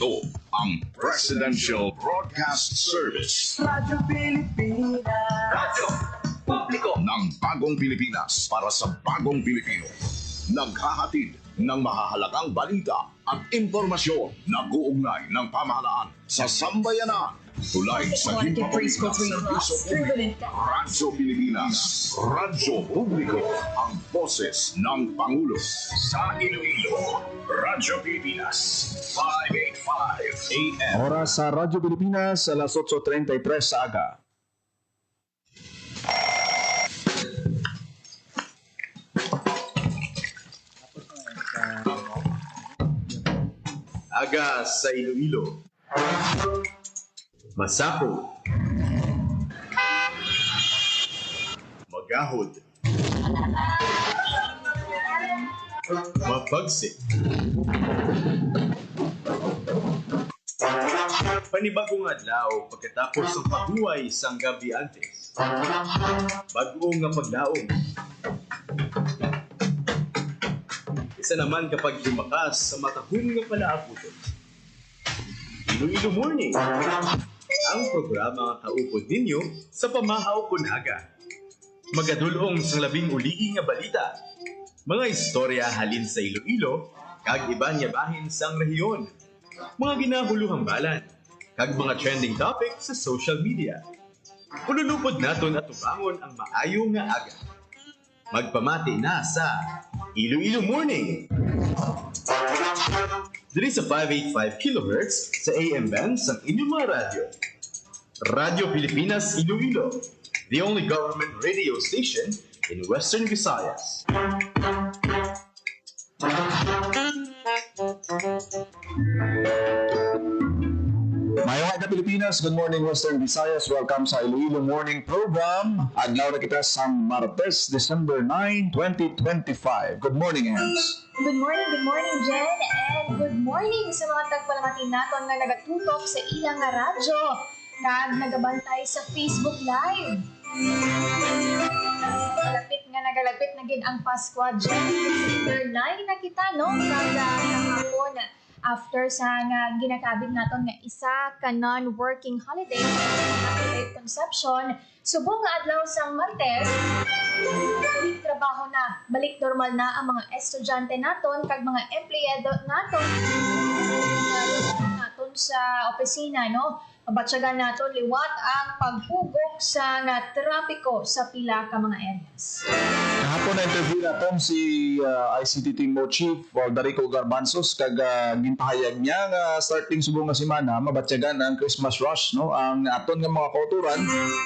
Ito ang Presidential Broadcast Service. Radyo Pilipinas. Radyo Publiko ng Bagong Pilipinas para sa Bagong Pilipino. Naghahatid ng mahahalagang balita at impormasyon na guugnay ng pamahalaan sa sambayanan. Tulay sa himpapawid na serbisyo publiko. Radyo Pilipinas, Radyo Publiko, ang boses ng Pangulo. Sa Iloilo, Radyo Pilipinas, 585 AM. Oras sa Radyo Pilipinas, alas 8:33 sa aga. Aga sa Iloilo. Masako. Magahod. Mapagsik. Panibagong adlaw pagkatapos ng pahuway sang gabi antes. Bago nga paglaom. Isa naman kapag lumakas sa matahong nga palaaputon. Iloilo Morning, ang programa kaupod ninyo sa pamahaw kunaga. Magadulong sa labing uligi nga balita. Mga istorya halin sa Iloilo, kag iba niya bahin sang rehiyon. Mga ginahuluhang balan, kag mga trending topic sa social media. Ululupod naton at tubangon ang maayo nga aga. Magpamati na sa Iloilo Morning. Dili sa 585 kHz sa AM band sa inyong mga radyo. Radyo Pilipinas Iloilo, the only government radio station in Western Visayas. Mayong aga Pilipinas, good morning Western Visayas. Welcome sa Iloilo Morning Program. Adlaw na kita sa Martes, December 9, 2025. Good morning, Ems. Good morning, Jen, and good morning sa mga tagpalamatin naton nga nagatutok sa ilang nga radyo kag nagabantay sa Facebook Live. Nagalapit na gid ang Pasko, Jen. December 9 na kita, no? Kahapon, after sa nga ginakabig naton nga isa ka non-working holiday, Immaculate Conception, subong nga adlaw sang Martes, balik trabaho na, balik normal na ang mga estudyante naton kag mga empleyado naton sa opisina, no? Mabatsagan naton liwat ang paghugok sa nga trapiko sa pila ka mga areas. Kahapon na interview natin si ICT Team Mo Chief Darico Garbanzos kag ginpahayag niya nga starting subong nga semana mabatyagan ang Christmas rush, no? Ang aton nga mga kauturan,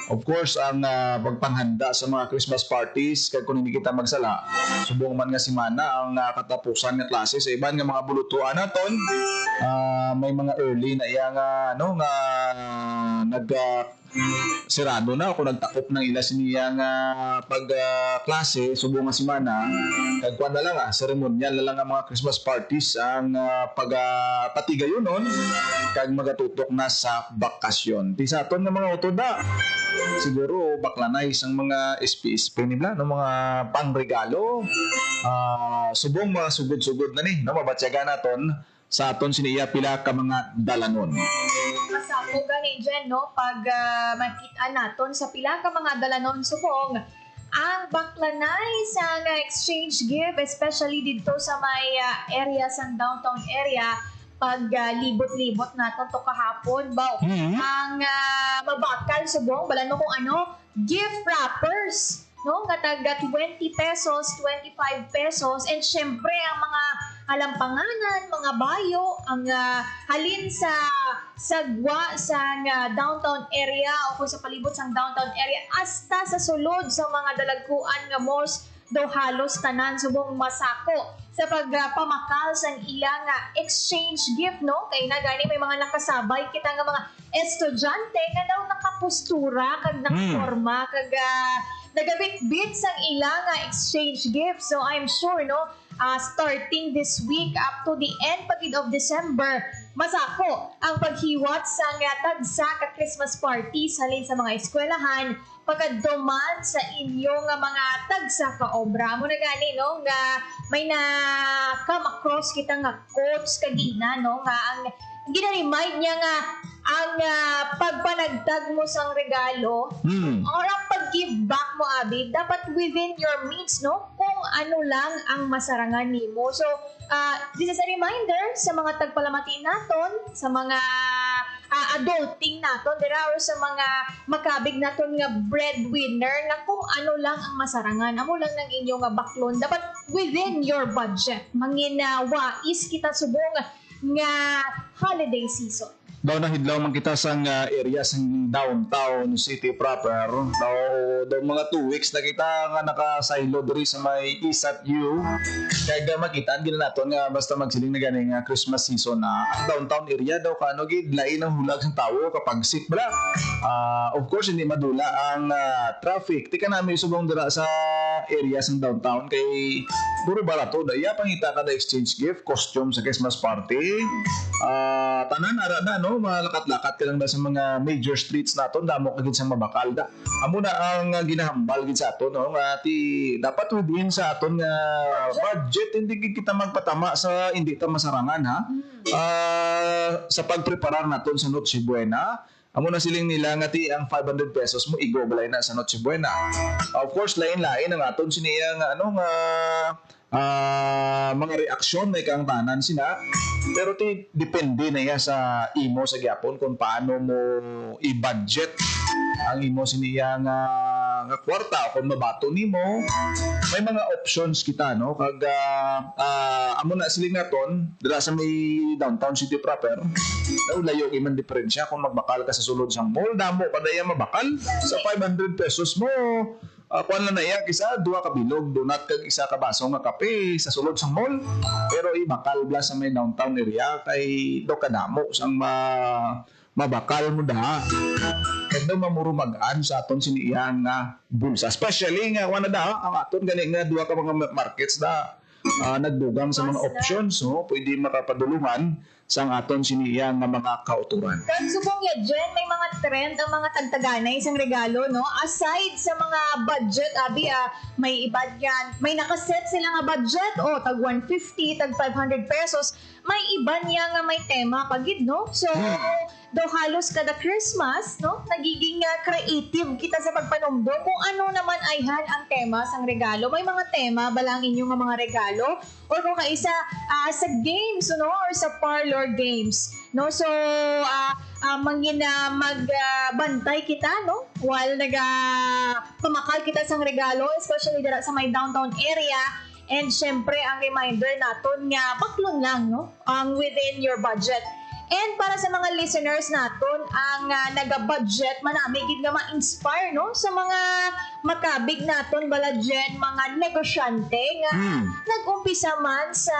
of course, ang pagpanghanda sa mga Christmas parties kag kung hindi kita magsala subong man nga semana ang katapusan nga klase sa iban nga mga bulutuan naton. May mga early na iya nga nga sirado na kung nagtakop ng ila siniya nga pag-klase subong nga semana kag kuan na lang seremonyal na lang ang mga Christmas parties ang pagpatigayon nun kag magatutok na sa bakasyon. Ti sa aton nga mga utoda siguro baklanay sang mga SPSP nila no, mga pangregalo subong mga sugod-sugod na ni no, mabatyagan naton sa aton siniya pila ka mga dalanon. Masako gani Jen, no, pag makita naton sa pila ka mga dalanon subong ang baklanay sa exchange gift, especially dito sa may area sa downtown area, pag libot-libot naton to kahapon ba ang mabakal subong balano kung ano gift wrappers, no, nga taga 20 pesos, 25 pesos, and syempre ang mga halampanganan, mga bayo, ang halin sa sagwa sa downtown area o kung sa palibot sa downtown area hasta sa sulod sa mga dalagkuan nga malls do halos tanan subong masako sa pagpamakal sa ilang exchange gift, no? Kay na gani may mga nakasabay kita nga mga estudyante nga daw nakapustura kag nakaporma kag nagabit-bit sang ilang exchange gift. So I'm sure, no, starting this week up to the end pagid of December, masako ang paghiwat sa nga tagsa ka Christmas parties halin sa mga eskwelahan pagkaduman sa inyong nga mga tagsa ka obra. Mo na gani no nga may na come across kita nga quotes kagina no nga ang gina-remind niya nga ang pagpanagtag mo sang regalo or ang pag-give back mo abi dapat within your means no kung ano lang ang masarangan nimo. So this is a reminder sa mga tagpalamati naton, sa mga adulting naton dira or sa mga makabig naton nga breadwinner na kung ano lang ang masarangan amo lang ng inyong nga baklon dapat within your budget mangin wais kita subong nga holiday season. Daw nahidlaw man kita sa area sa downtown city proper. Daw mga 2 weeks na kita nga nakasaylo diri sa may Isat-U. Kaya makita din naton nga basta magsiling na gani nga Christmas season na ang downtown area daw kano gid lain ang hulag sa tawo kapag sit bala. Of course hindi madula ang traffic. Tika namin subong dira sa area sa downtown kay puro barato daya pangita kada exchange gift, costume sa Christmas party. Tanan ara na no malakat-lakat ka lang na sa mga major streets naton damo kagid sa mabakal da. Amo na ang ginahambal gid sa aton no nga ti dapat within sa aton nga budget hindi gid kita magpatama sa hindi ta masarangan ha. Sa pagpreparar naton sa Noche Buena amo na siling nila nga ti ang 500 pesos mo igobalay na sa Noche Buena. Of course lain-lain ang aton siniya nga ano nga mga reaksyon may kang tanan sina pero depende na ya sa imo sa gyapon kung paano mo i-budget ang imo siniya nga kwarta o kung mabato nimo may mga options kita no kag amo na siling naton dira sa may downtown city proper daw layo kay man diferensya kung magbakal ka sa sulod sang mall damo padaya mabakal sa 500 pesos mo. Kuan lang na iya kisa 2 ka bilog donut kag isa ka baso nga kape sa sulod sang mall pero ibakal bla sa may downtown area kay do kadamo sang mabakal mo da kag daw mamurumag-an sa aton siniyang nga bulsa especially nga wala da ang aton gani nga 2 ka mga markets da nagdugang sa mga options so pwede makapadulungan sang aton siniyang nga mga kauturan. Kag subong ya Jen, may mga trend ang mga tagtaganay isang regalo no. Aside sa mga budget, abi may iba yan. May nakaset sila nga budget tag 150, tag 500 pesos. May iba niya nga may tema pagid no. So do halos kada Christmas no, nagiging creative kita sa pagpanumdum kung ano naman ayhan ang tema sang regalo. May mga tema balang inyo nga mga regalo or kung kaisa sa games no or sa parlor games no so mangin magbantay kita no while pamakal kita sang regalo especially dira sa may downtown area and syempre ang reminder naton nga baklon lang no ang within your budget. And para sa mga listeners naton ang naga-budget manami gid nga ma-inspire no sa mga makabig naton bala Jen mga negosyante nga nag-umpisa man sa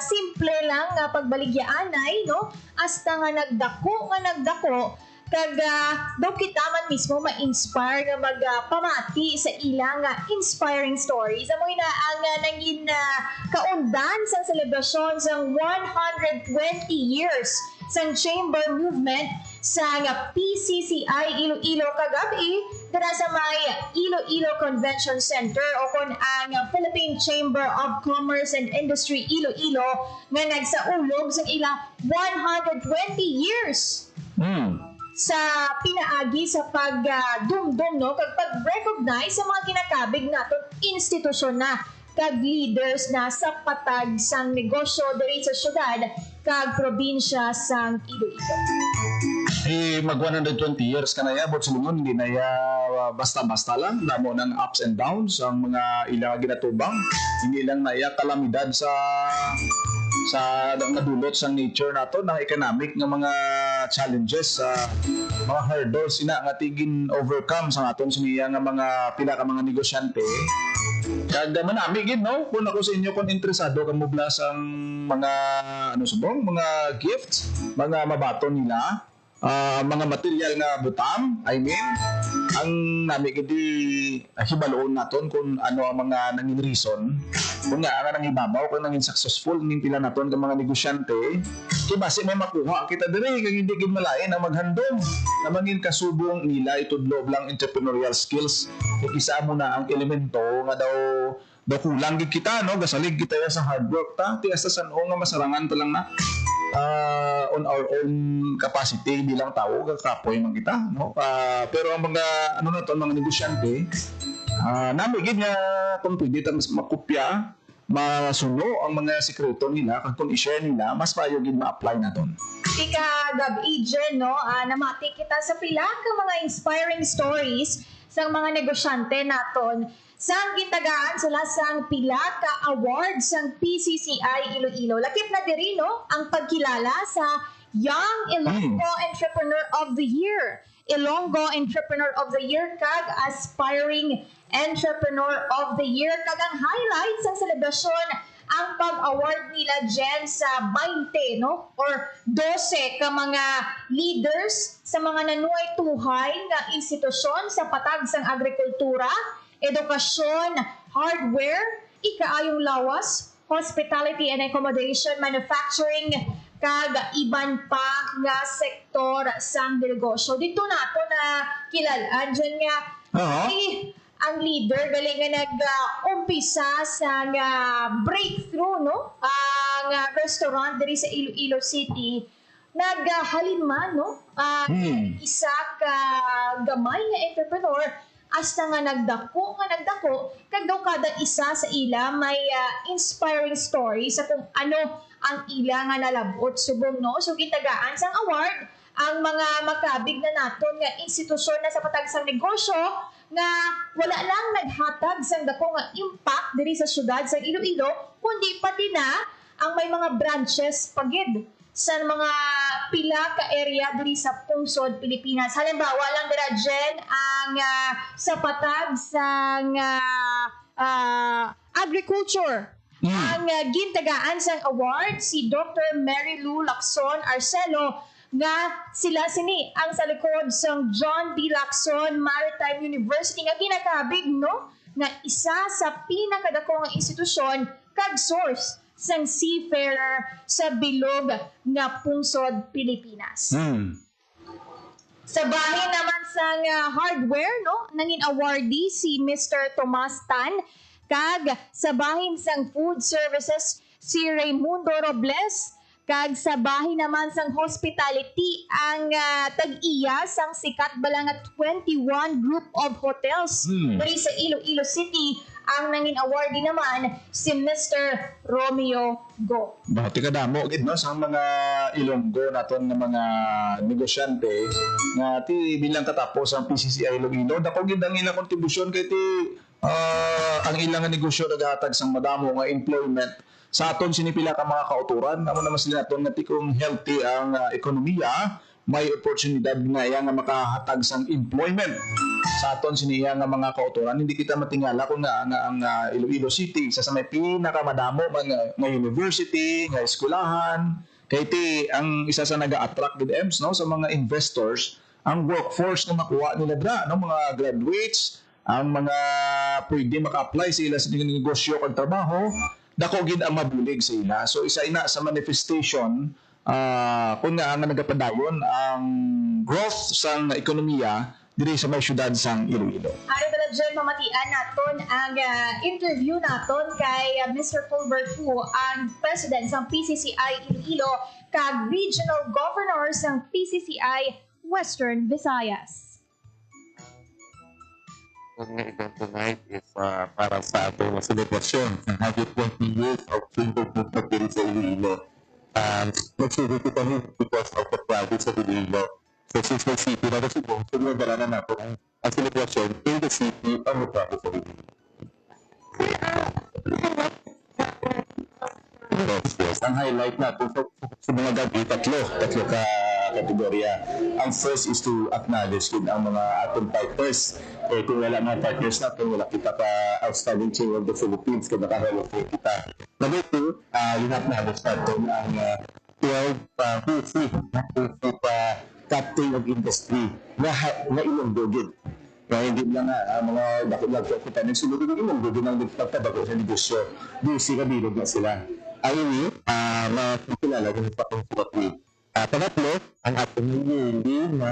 simple lang nga pagbaligyaanay no hasta nga nagdako kag daw kita man mismo ma-inspire nga magpamati sa ilang inspiring stories. Amo ina ang nangin kaundan sa selebrasyon sang 120 years sang chamber movement sa PCCI Iloilo kagabi dira sa may Iloilo Convention Center o kon ang Philippine Chamber of Commerce and Industry Iloilo nga nagsaulog sa ilang 120 years. Sa pinaagi sa pagdumdum no kag pag-recognize sa mga kinakabig naton institusyon na kag leaders na sa patag sang negosyo diri sa syudad kag probinsya sang Iloilo. Mag 120 years ka na ya, but sulungon hindi na ya basta-basta lang. Namo ng ups and downs ang mga ilang ginatubang. Hindi lang na ya kalamidad sa nadulot sa nature nato ng economic ng mga challenges sa mga hurdles sina nga tigin overcome sa aton siniya nga mga pila ka mga negosyante kag manami gid no kung ako sa inyo kung interesado ka mo ang mga subong mga gifts mga mabaton nila mga material nga butang ang nami gidi hibaloon naton kung ano ang mga nangin reason kung nga ang nang ibabaw kung nangin successful ning pila naton ka mga negosyante kay base may makuha kita diri kay hindi gid malain ang maghandom na mangin kasubong nila itudlo lang entrepreneurial skills kay isa mo na ang elemento nga daw kulang gid kita no gasalig kita ya sa hard work ta ti sa San nga masarangan ta lang na on our own capacity bilang tao kakapoy man kita no pero ang mga ano na to mga negosyante nami gid nga kung pwede ta mas makopya masuno ang mga sekreto nila kung i-share nila mas maayo gid ma-apply naton. Ika Gab Ejen, no? Namati kita sa pila ka mga inspiring stories sa mga negosyante naton. Sang gitagaan sila sang pila ka awards sang PCCI Iloilo. Lakip na diri no ang pagkilala sa Young Ilonggo Entrepreneur of the Year. Ilonggo Entrepreneur of the Year kag Aspiring Entrepreneur of the Year kag ang highlights sang selebrasyon ang pag-award nila Jen sa 20 no or 12 ka mga leaders sa mga nanuay tuhay nga institusyon sa patag sang agrikultura, edukasyon, hardware, ikaayong lawas, hospitality and accommodation, manufacturing, kag iban pa nga sektor sang negosyo. Dito nato na kilalaan dyan nga ang leader galing nga nag-umpisa sa breakthrough no ang restaurant diri sa Iloilo City naghalima no isa ka gamay nga entrepreneur hasta nga nagdako kag daw kada isa sa ila may inspiring story sa kung ano ang ila nga nalabot subong no so gitagaan sang award ang mga makabig na naton nga institusyon na sa patag sang negosyo nga wala lang naghatag sang dako nga impact diri sa syudad sa Iloilo kundi pati na ang may mga branches pagid sa mga pila ka area diri sa pungsod Pilipinas. Halimbawa lang dira Jen ang sa patag sang agriculture. Ang gintagaan sang award si Dr. Mary Lou Lacson Arcelo nga sila sini ang sa likod sang John D. Lacson Maritime University nga ginakabig no nga isa sa pinakadako nga institusyon kag source sang seafarer sa bilog nga pungsod Pilipinas. Sa bahin naman sang hardware no nangin awardee si Mr. Tomas Tan kag sa bahin sang food services si Raimundo Robles kag sa bahin naman sang hospitality ang tag-iya sang sikat bala nga 21 group of hotels diri sa Iloilo City ang nangin awardee naman si Mr. Romeo Go. Bahati ka damo gid no sa mga Ilonggo naton nga mga negosyante nga ti bilang katapos ang PCCI Iloilo dako gid ang ilang kontribusyon kay ti ang ilang nga negosyo naghatag sang madamo nga employment sa aton sinipila ka mga kauturan amo naman sila naton nga tikong healthy ang ekonomiya may oportunidad nga iya nga makahatag sang employment sa aton siniya nga mga kauturan hindi kita matingala kung nga ang Iloilo City isa sa may pinakamadamo nga university nga eskwelahan kay ti ang isa sa naga-attract gid EMS no sa mga investors ang workforce nga makuha nila dra no mga graduates ang mga pwede maka-apply sa ila sa negosyo kag trabaho dako gid ang mabulig sa ila so isa ina sa manifestation kung nga ang nagapadayon ang growth sang ekonomiya diri sa may syudad sang Iloilo. Ano ba dyan mamatian naton ang interview naton kay Mr. Colbert Fu, ang president ng PCCI Iloilo kag regional governor ng PCCI Western Visayas. Ang event tonight is para sa ating celebration ng 120 years of single movement diri sa Iloilo. Nag-celebrate kami because of the province of Iloilo. So since may city na kasi buong sinagala na natin ang celebration in the city of the province of Iloilo. Yes. Ang highlight natin sa mga gabi, tatlo ka kategorya. Ang first is to acknowledge din ang mga atong partners. Eh, kung wala mga partners natin, wala kita pa outstanding chair of the Philippines, kaya nakahalapin kita. Number two, you acknowledge natin ang 12 who free captain of industry na Ilonggo gid. Kaya hindi lang mga dakot-lag ko kita nagsulod din mo gusto nang nagpagtabago sa negosyo. Busy ka bilog na sila. Ayun makikilala kung patong suwatid. Pangatlo, ang ating hindi na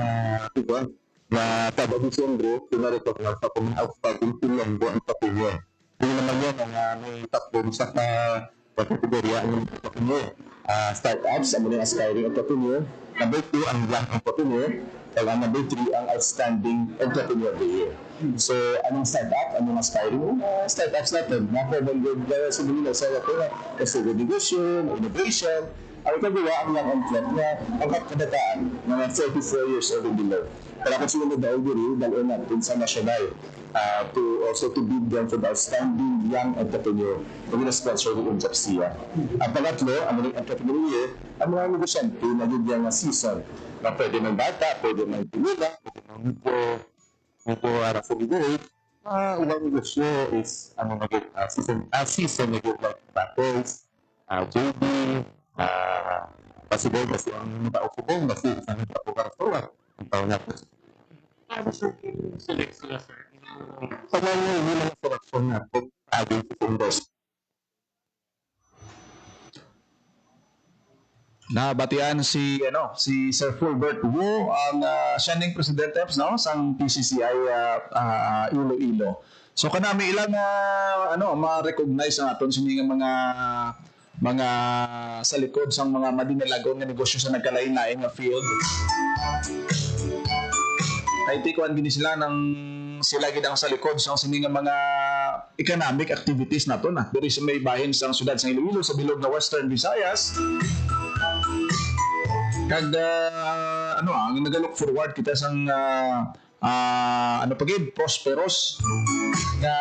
kada Disyembre, pinarecognize sa kung outstanding Pilonggo ang Papilyon. Hindi naman yan ang may tatlong sa kategorya ng entrepreneur. Startups, ang mga aspiring entrepreneur. Number 2, ang young entrepreneur. At number 3, ang outstanding entrepreneur of the year. So, anong startup? Anong aspiring? Startups natin. Na-proven with sa mga sa kasi with negosyo, innovation. Ang kagawa ang young entrepreneur ang kabataan mga 34 years old and below. Pero kung sila na diri, dalhin natin sa national to bid them for the outstanding young entrepreneur na gina-sponsor ng Japsia. Ang pangatlo, ang mga entrepreneur, ang mga negosyante na yun yung season na pwede ng bata, pwede ng pinila, pwede ng mupo rasolidate. Ulang negosyo is season na yun like battles, JB, possible kasi ang nabaukubong kasi isang nabaukubong ang taon natin. Select sila, sir. Sa mga hindi mga selection natin, adding to Fundos. Nabatian si Sir Fulbert Wu ang siyang presidente sang PCCI Iloilo. So kanami ilang ma-recognize ang aton sini mga sa likod sang mga madinalagon nga negosyo sa nagkalain-lain nga field. Kay tikuan gini sila gid ang sa likod sang sini nga mga economic activities nato na diri sa may bahin sang syudad sa Iloilo sa bilog na Western Visayas. Kag ang nagalook forward kita sang prosperous nga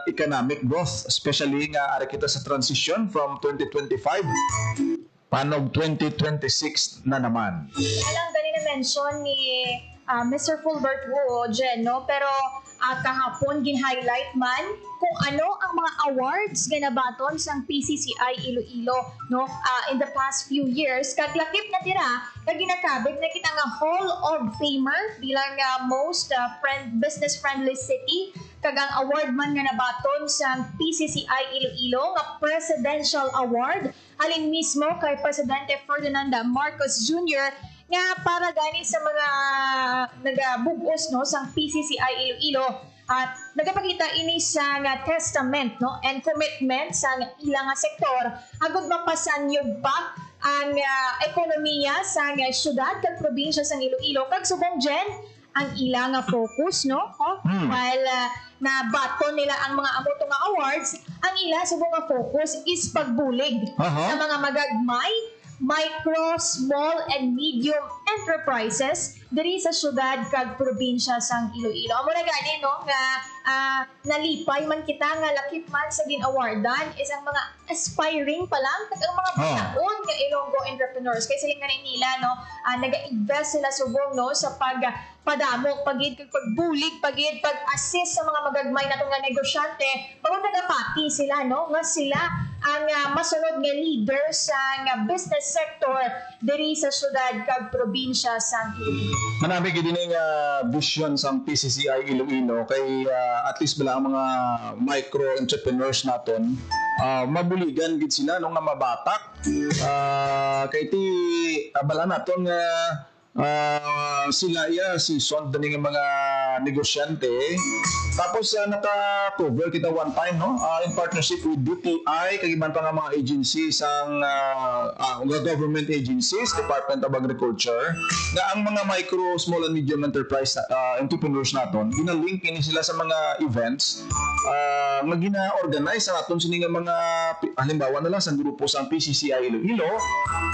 economic growth, especially nga ari kita sa transition from 2025 panog 2026 na naman. Alam gani na mention ni Mr. Fulbert Wu, Jen, no? Pero kahapon gin-highlight man kung ano ang mga awards nga nabaton sang PCCI Iloilo, no? In the past few years, kaglakip na tira, kag ginakabig na kita nga Hall of Famer bilang most business-friendly city, kag ang award man nga nabaton sang PCCI Iloilo nga Presidential Award, halin mismo kay Presidente Ferdinand Marcos Jr. nga para gani sa mga nagabugos no sang PCCI Iloilo at nagapakita ini sa nga testament no and commitment sa ilang nga sektor agud mapasanyog pa ang ekonomiya sa nga syudad kag probinsya sang Iloilo kag subong Jen ang ilang nga focus no while nabaton nila ang mga amoto nga awards ang ila subong nga focus is pagbulig sa mga magagmay micro, small, and medium enterprises diri sa syudad kag probinsya sang Iloilo. Amo na gani no nga nalipay man kita nga lakip man sa gin-awardan is ang mga aspiring pa lang kag ang mga bataon nga Ilonggo entrepreneurs kay sila nga nila no naga-invest sila subong no sa padamok pagid kag pagbulig pagid pag-assist sa mga magagmay natong nga negosyante pag nagapati sila no nga sila ang masunod nga leader sa nga business sector diri sa syudad kag probinsya sang Iloilo. Manami gid ni nga vision sang PCCI Iloilo kay at least bala ang mga micro entrepreneurs naton mabuligan gid sila no nga mabatak kay ti bala naton nga sila season din nga mga negosyante tapos naka-cover kita one time no in partnership with DTI kag iban pa nga mga agencies ang government agencies, Department of Agriculture nga ang mga micro, small and medium enterprise entrepreneurs naton gina-link ini sila sa mga events nga gina-organize sa aton sini nga mga halimbawa na lang sa grupo sa PCCI Iloilo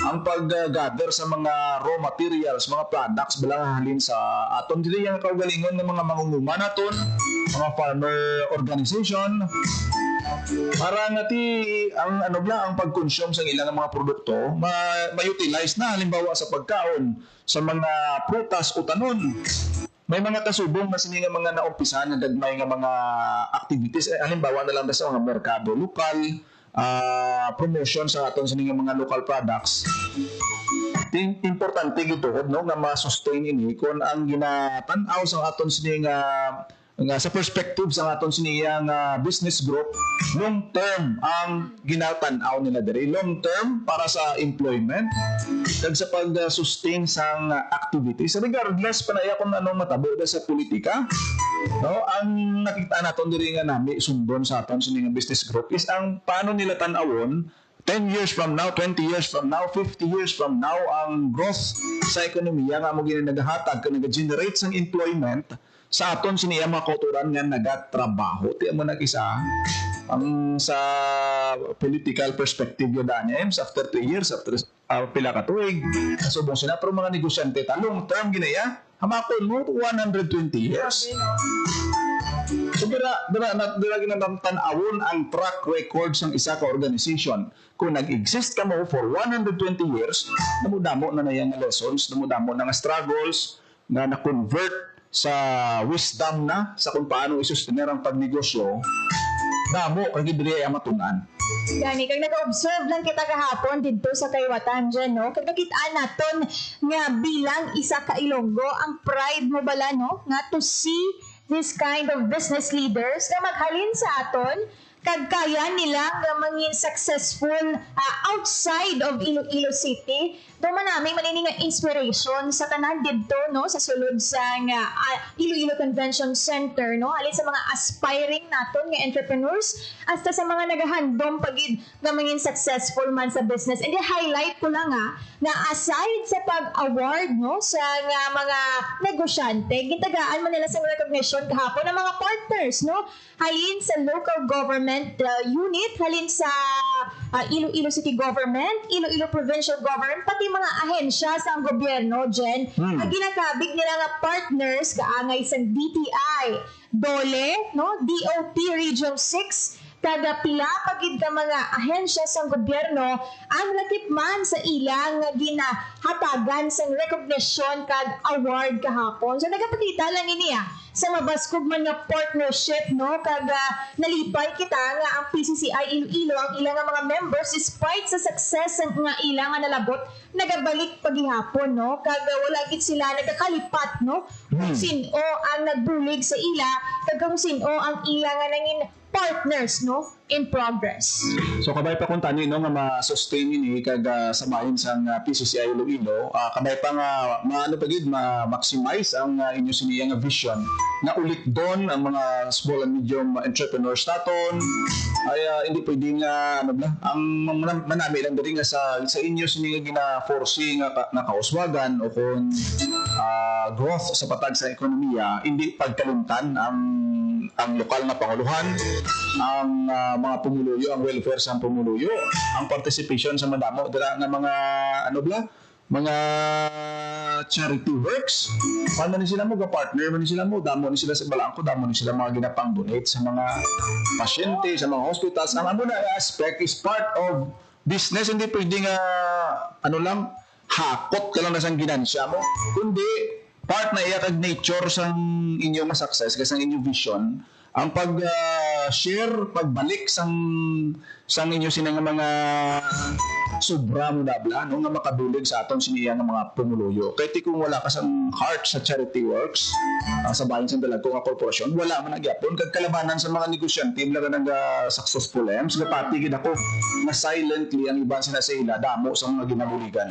ang pag-gather sa mga raw materials, mga products bilang halin sa aton dili yang kaugalingon ng mga mangunguma naton, mga farmer organization para ngati ang ang pag-consume sa ilang mga produkto ma-utilize na halimbawa sa pagkaon sa mga prutas o tanon. May mga kasubong na sini nga mga naumpisahan na gagmay nga mga activities halimbawa na lang sa mga merkado lokal, promotion sa aton sini nga mga local products. importante gito no nga ma-sustain ini kon ang ginatan-aw sa aton sini nga sa perspective sa aton siniya nga business group, long term ang ginatan-aw nila diri, long term para sa employment kag sa pag-sustain sang activities regardless pa na iya kung anong matabo sa politika. No, ang nakita naton diri nga nami sundon sa aton sini nga business group is ang paano nila tan-awon 10 years from now, 20 years from now, 50 years from now, ang growth sa ekonomiya nga mo ginagahatag ka nag-generate sang employment sa aton siniya mga kauturan nga nagatrabaho. Tiyan mo nag-isa ang sa political perspective yun daan after 2 years, after pila ka tuig, kasubong sila, pero mga negosyante, long term ginaya, hamakon mo 120 years. So, dira ginatanaw-awon ang track record ng isa ka organization. Kung nag-exist ka mo for 120 years, namudamo na yung lessons, namudamo na nga struggles, na na-convert sa wisdom na sa kung paano isustenir ang pagnegosyo, damo, kag diri ay matunan. Gani, kag nag-observe lang kita kahapon dito sa Kaiwatan dyan, no? Kag nakitaan naton nga bilang isa ka Ilonggo, ang pride mo bala, no? Nga to see this kind of business leaders na maghalin sa aton kag kaya nila nga mangin successful outside of Iloilo City. Duma namin manini nga inspiration sa tanan didto no sa sulod sa Iloilo Convention Center no halin sa mga aspiring naton nga entrepreneurs hasta sa mga nagahandom pagid nga mangin successful man sa business. And highlight ko lang na aside sa pag-award no sa mga negosyante, gitagaan man nila sa recognition kahapon ng mga partners no halin sa local government unit, halin sa Iloilo City Government, Iloilo Provincial Government, pati mga ahensya sa gobyerno, Jen. Ang ginakabig nila nga partners, kaangay sa DTI, DOLE, no? DOT Region 6, kada pila pagid ka mga ahensya sa gobyerno ang lakip man sa ilang ginahatagan sa recognition kag award kahapon. So nagapakita lang ini sa mabaskog man nga partnership no kag nalipay kita nga ang PCCI Iloilo ang ilang mga members despite sa success ng mga ilang nga nalabot nagabalik paghihapon no kag wala gid sila nagakalipat no kung sino ang nagbulig sa ila kag kung sino ang ilang nga nangin partners no in progress. So kabay pa kung tani no nga ma-sustain ini kag samahin sang PCCI Iloilo, kabay pa nga maano pagid ma-maximize ang inyo siniya nga vision na ulit doon ang mga small and medium entrepreneurs naton ay hindi pwede nga ano bla ang manami lang diri nga sa inyo siniya gina-foresee nga kauswagan o kung growth sa patag sa ekonomiya, hindi pagkaluntan ang lokal na panguluhan, ang mga pumuluyo, ang welfare sa pumuluyo, ang participation sa madamo dira nga mga ano bla mga charity works. Paano ni sila mo ga-partner man ni sila mo, damo ni sila sa balangko, damo ni sila mga ginapang-donate sa mga pasyente, sa mga hospitals. Ang amo na aspect is part of business, hindi pwede nga ano lang hakot ka lang na sang ginansya mo, kundi part na iya kag nature sang inyong success kasi ang inyong vision ang pag-share, pagbalik sang inyo sinang mga sobra mo dabla no nga makadulig sa aton siniya nga mga pumuluyo. Kay kung wala ka sang heart sa charity works sa bahin sang dalag nga korporasyon, wala man nagyapon kag kalabanan sa mga negosyante bla nga successful ems gapati gid ako na silently ang iban sila sa ila damo sa mga ginabuligan.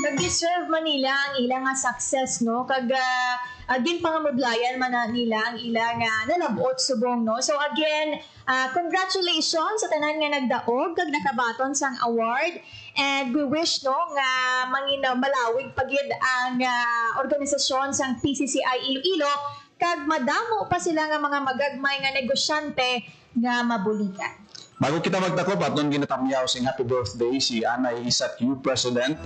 Nag-deserve man nila ang ilang nga success no kag din pangamudlayan man nila ang ilang nalabot subong no. So again, congratulations sa tanan nga nagdaog kag nakabaton sang award and we wish no nga malawig pagid ang organisasyon sang PCCI Iloilo kag madamo pa sila nga mga magagmay nga negosyante nga mabuligan. Bago kita magtakop at nung ginatamyaw sing happy birthday si Anay Isat U President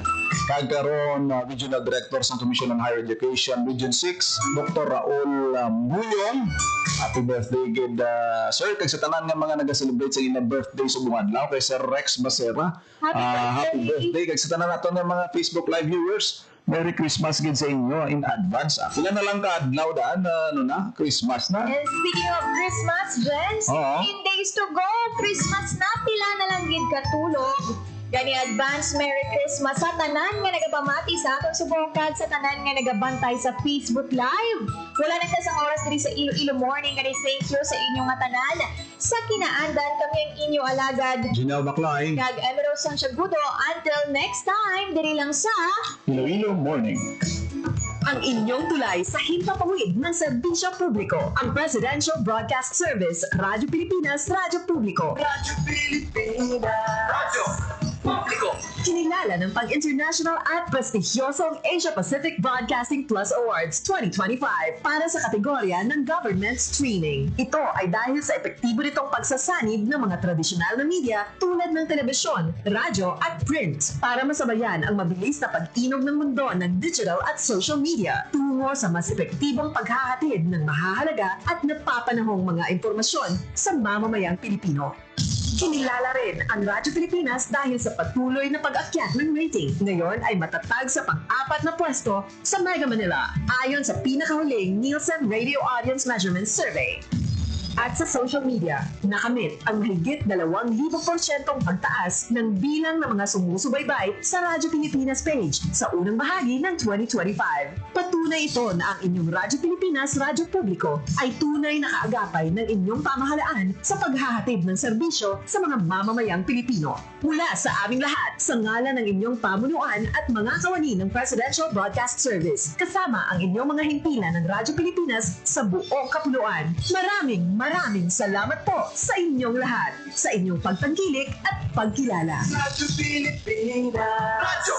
kag karon Regional Director sa Commission on Higher Education Region 6 Dr. Raul Muyong. Happy birthday gid sir kag sa tanan nga mga naga-celebrate sa inyong birthday subong adlaw kay Sir Rex Basera. Happy birthday kag sa tanan naton nga mga Facebook live viewers. Merry Christmas gid sa inyo in advance. Pila na lang ka adlaw daan Christmas na. And speaking of Christmas, Jen, 16 days to go. Christmas na, pila na lang gid katulog. Gani advance Merry Christmas sa tanan nga nagapamati sa atong subongkad sa tanan nga nagabantay sa Facebook Live. Wala na kasang oras diri sa Iloilo Morning. Gani thank you sa inyong nga tanan. Sa kinaandan kami ang inyong alagad. Janelle Baclay, Kag Emero Santiagudo. Until next time, diri lang sa Iloilo Morning. Ang inyong tulay sa himpapawid ng serbisyo publiko. Ang Presidential Broadcast Service, Radyo Pilipinas, Radyo Publiko. Radyo Pilipinas. Publiko. Kinilala ng pang-international at prestigyosong Asia-Pacific Broadcasting Plus Awards 2025 para sa kategorya ng Government Streaming. Ito ay dahil sa epektibo nitong pagsasanib ng mga tradisyonal na media tulad ng telebisyon, radyo at print para masabayan ang mabilis na pag-inog ng mundo ng digital at social media tungo sa mas epektibong paghahatid ng mahahalaga at napapanahong mga impormasyon sa mamamayang Pilipino. Kinilala rin ang Radyo Pilipinas dahil sa patuloy na pag-akyat ng rating. Ngayon ay matatag sa pang-apat na pwesto sa Mega Manila ayon sa pinakahuling Nielsen Radio Audience Measurement Survey. At sa social media, nakamit ang mahigit 2,000% pagtaas ng bilang ng mga sumusubaybay sa Radyo Pilipinas page sa unang bahagi ng 2025. Patunay ito na ang inyong Radyo Pilipinas Radyo Publiko ay tunay na kaagapay ng inyong pamahalaan sa paghahatid ng serbisyo sa mga mamamayang Pilipino. Mula sa aming lahat, sa ngalan ng inyong pamunuan at mga kawani ng Presidential Broadcast Service, kasama ang inyong mga himpilan ng Radyo Pilipinas sa buong kapuluan. Maraming salamat po sa inyong lahat, sa inyong pagtangkilik at pagkilala. Radyo Pilipinas. Radyo